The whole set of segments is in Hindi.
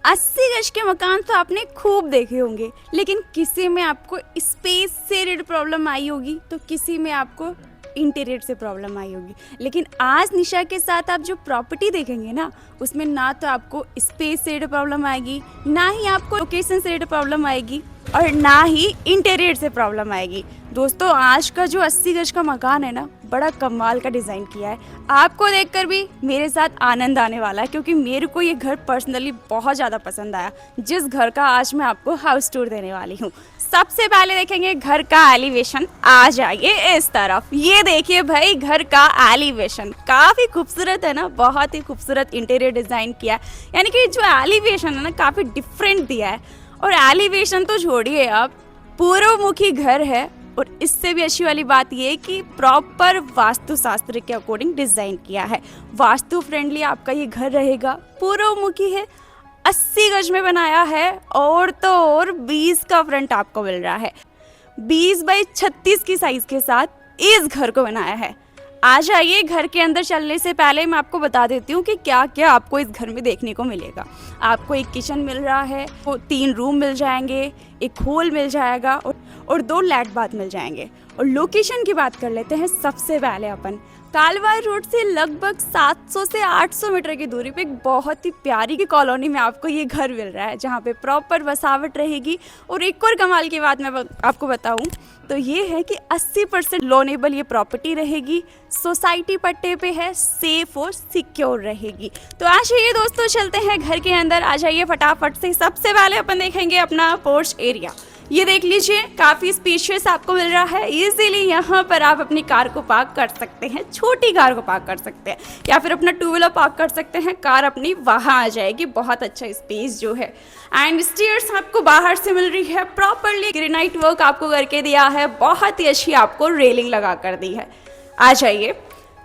80 गज के मकान तो आपने खूब देखे होंगे, लेकिन किसी में आपको स्पेस से रिलेटेड प्रॉब्लम आई होगी तो किसी में आपको इंटीरियर से प्रॉब्लम आई होगी। लेकिन आज निशा के साथ आप जो प्रॉपर्टी देखेंगे ना, उसमें ना तो आपको स्पेस से रिलेटेड प्रॉब्लम आएगी, ना ही आपको लोकेशन से रिलेटेड प्रॉब्लम आएगी, और ना ही इंटीरियर से प्रॉब्लम आएगी। दोस्तों, आज का जो 80 गज का मकान है ना, बड़ा कमाल का डिज़ाइन किया है। आपको देखकर भी मेरे साथ आनंद आने वाला है, क्योंकि मेरे को ये घर पर्सनली बहुत ज़्यादा पसंद आया, जिस घर का आज मैं आपको हाउस टूर देने वाली हूँ। सबसे पहले देखेंगे घर का एलिवेशन। आ जाइए इस तरफ, ये देखिए भाई घर का एलिवेशन काफ़ी खूबसूरत है ना, बहुत ही खूबसूरत इंटीरियर डिज़ाइन किया है। यानी कि जो एलिवेशन है ना, काफ़ी डिफरेंट दिया है। और एलिवेशन तो छोड़िए, आप पूर्वमुखी घर है, और इससे भी अच्छी वाली बात ये कि प्रॉपर वास्तुशास्त्र के अकॉर्डिंग डिज़ाइन किया है। वास्तु फ्रेंडली आपका ये घर रहेगा, पूर्वमुखी है, 80 गज में बनाया है, और तो और 20 का फ्रंट आपको मिल रहा है। 20 बाई 36 की साइज़ के साथ इस घर को बनाया है। आ जाइए, घर के अंदर चलने से पहले मैं आपको बता देती हूँ कि क्या क्या आपको इस घर में देखने को मिलेगा। आपको एक किचन मिल रहा है, वो 3 रूम मिल जाएंगे, एक हॉल मिल जाएगा, और 2 लैट बाथ मिल जाएंगे। और लोकेशन की बात कर लेते हैं सबसे पहले अपन। कालवाई रोड से लगभग 700 से 800 मीटर की दूरी पे एक बहुत ही प्यारी की कॉलोनी में आपको ये घर मिल रहा है, जहाँ पे प्रॉपर बसावट रहेगी। और एक और कमाल की बात मैं आपको बताऊं तो ये है कि 80% लोनेबल ये प्रॉपर्टी रहेगी, सोसाइटी पट्टे पे है, सेफ और सिक्योर रहेगी। तो आ जाइए दोस्तों, चलते हैं घर के अंदर। आ जाइए फटाफट से। सबसे पहले अपन देखेंगे अपना पोर्च एरिया। ये देख लीजिए, काफ़ी स्पेशियस आपको मिल रहा है। इजीली यहाँ पर आप अपनी कार को पार्क कर सकते हैं, छोटी कार को पार्क कर सकते हैं, या फिर अपना 2 व्हीलर पार्क कर सकते हैं। कार अपनी वहाँ आ जाएगी, बहुत अच्छा स्पेस जो है। एंड स्टेयर्स आपको बाहर से मिल रही है, प्रॉपरली ग्रेनाइट वर्क आपको करके दिया है, बहुत ही अच्छी आपको रेलिंग लगा कर दी है। आ जाइए,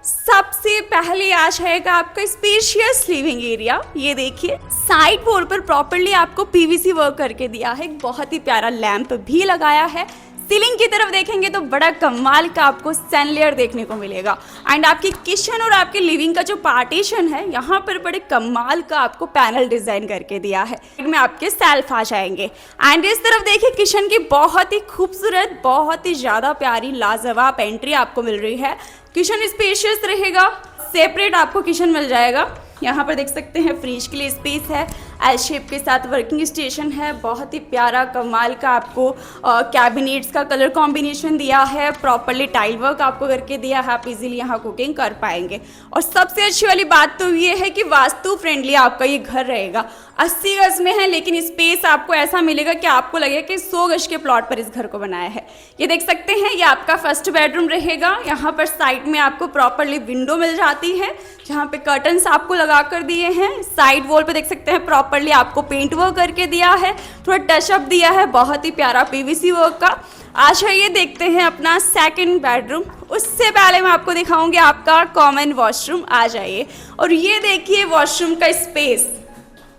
सबसे पहले आ जाएगा आपका स्पेशियस लिविंग एरिया। ये देखिए, साइड वॉल पर प्रॉपरली आपको पीवीसी वर्क करके दिया है, एक बहुत ही प्यारा लैंप भी लगाया है। सीलिंग की तरफ देखेंगे तो बड़ा कमाल का आपको सैनलियर देखने को मिलेगा। एंड आपकी किचन और आपके लिविंग का जो पार्टीशन है, यहाँ पर बड़े कमाल का आपको पैनल डिजाइन करके दिया है। में आपके सेल्फ आ जाएंगे। एंड इस तरफ देखिए, किचन की बहुत ही खूबसूरत, बहुत ही ज़्यादा प्यारी लाजवाब एंट्री आपको मिल रही है। किचन स्पेशियस रहेगा, सेपरेट आपको किचन मिल जाएगा। यहाँ पर देख सकते हैं फ्रिज के लिए स्पेस है, एल शेप के साथ वर्किंग स्टेशन है, बहुत ही प्यारा कमाल का आपको कैबिनेट्स का कलर कॉम्बिनेशन दिया है, प्रॉपरली टाइल वर्क आपको करके दिया है, आप इजीली यहाँ कुकिंग कर पाएंगे। और सबसे अच्छी वाली बात तो ये है कि वास्तु फ्रेंडली आपका ये घर रहेगा। 80 गज में है, लेकिन स्पेस आपको ऐसा मिलेगा कि आपको लगेगा कि 100 गज के प्लॉट पर इस घर को बनाया है। ये देख सकते हैं, ये आपका फर्स्ट बेडरूम रहेगा। यहाँ पर साइड में आपको प्रॉपरली विंडो मिल जाती है, जहाँ पे कर्टन्स आपको लगा कर दिए हैं। साइड वॉल पे देख सकते हैं प्रॉपरली आपको पेंट वर्क करके दिया है, थोड़ा टचअप दिया है, बहुत ही प्यारा पीवीसी वर्क का। अच्छा, ये देखते हैं अपना सेकंड बेडरूम। उससे पहले मैं आपको दिखाऊंगी आपका कॉमन वॉशरूम। आ जाइए, और ये देखिए वॉशरूम का स्पेस।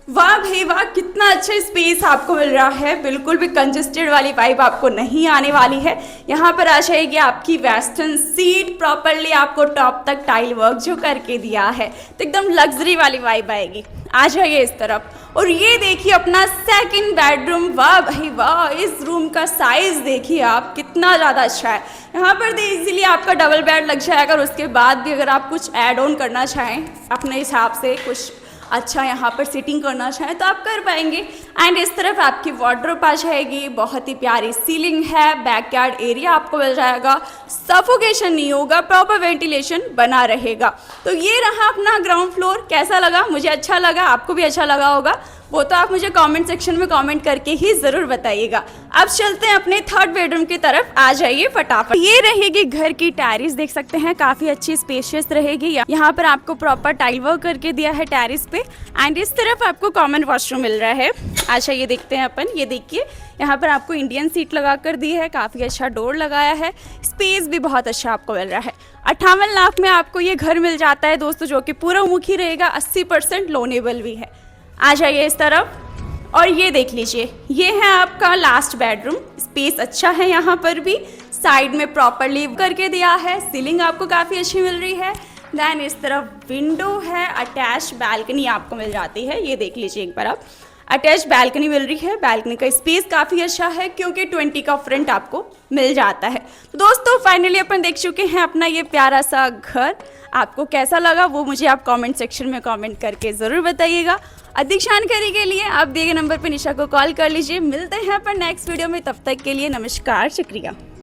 वाह भाई वाह, कितना अच्छा स्पेस आपको मिल रहा है, बिल्कुल भी कंजेस्टेड वाली वाइब आपको नहीं आने वाली है। यहाँ पर आ जाएगी आपकी वेस्टर्न सीट, प्रॉपरली आपको टॉप तक टाइल वर्क जो करके दिया है, तो एकदम लग्जरी वाली वाइब आएगी। आ जाइए इस तरफ, और ये देखिए अपना सेकंड बेडरूम। वाह भाई वाह, इस रूम का साइज देखिए आप, कितना ज़्यादा अच्छा है। यहाँ पर इजीली आपका डबल बेड लग जाएगा, और उसके बाद भी अगर आप कुछ ऐड ऑन करना चाहें अपने हिसाब से, कुछ अच्छा यहाँ पर सिटिंग करना चाहें तो आप कर पाएंगे। एंड इस तरफ आपकी वार्डरोब आ जाएगी, बहुत ही प्यारी सीलिंग है, बैकयार्ड एरिया आपको मिल जाएगा, सफोकेशन नहीं होगा, प्रॉपर वेंटिलेशन बना रहेगा। तो ये रहा अपना ग्राउंड फ्लोर। कैसा लगा? मुझे अच्छा लगा, आपको भी अच्छा लगा होगा, वो तो आप मुझे कमेंट सेक्शन में कमेंट करके ही ज़रूर बताइएगा। अब चलते हैं अपने थर्ड बेडरूम की तरफ। आ जाइए फटाफट। ये रहेगी घर की टेरिस, देख सकते हैं काफ़ी अच्छी स्पेशियस रहेगी। यहाँ पर आपको प्रॉपर टाइल वर्क करके दिया है टेरिस पे। एंड इस तरफ आपको कॉमन वॉशरूम मिल रहा है। अच्छा, ये देखते हैं अपन। ये देखिए, यहाँ पर आपको इंडियन सीट लगा कर दी है, काफ़ी अच्छा डोर लगाया है, स्पेस भी बहुत अच्छा आपको मिल रहा है। 58 लाख में आपको ये घर मिल जाता है दोस्तों, जो कि पूर्वमुखी रहेगा, 80% लोनेबल भी है। आ जाइए इस तरफ, और ये देख लीजिए, ये है आपका लास्ट बेडरूम। स्पेस अच्छा है, यहाँ पर भी साइड में प्रॉपरली करके दिया है, सीलिंग आपको काफ़ी अच्छी मिल रही है। देन इस तरफ विंडो है, अटैच बैल्कनी आपको मिल जाती है, ये देख लीजिए एक बार आप। अटैच बैल्कनी मिल रही है। बैल्कनी का स्पेस काफ़ी अच्छा है क्योंकि 20 का फ्रंट आपको मिल जाता है। तो दोस्तों फाइनली अपन देख चुके हैं अपना ये प्यारा सा घर। आपको कैसा लगा वो मुझे आप कमेंट सेक्शन में कमेंट करके ज़रूर बताइएगा। अधिक जानकारी के लिए आप दिए गए नंबर पर निशा को कॉल कर लीजिए। मिलते हैं अपन नेक्स्ट वीडियो में, तब तक के लिए नमस्कार, शुक्रिया।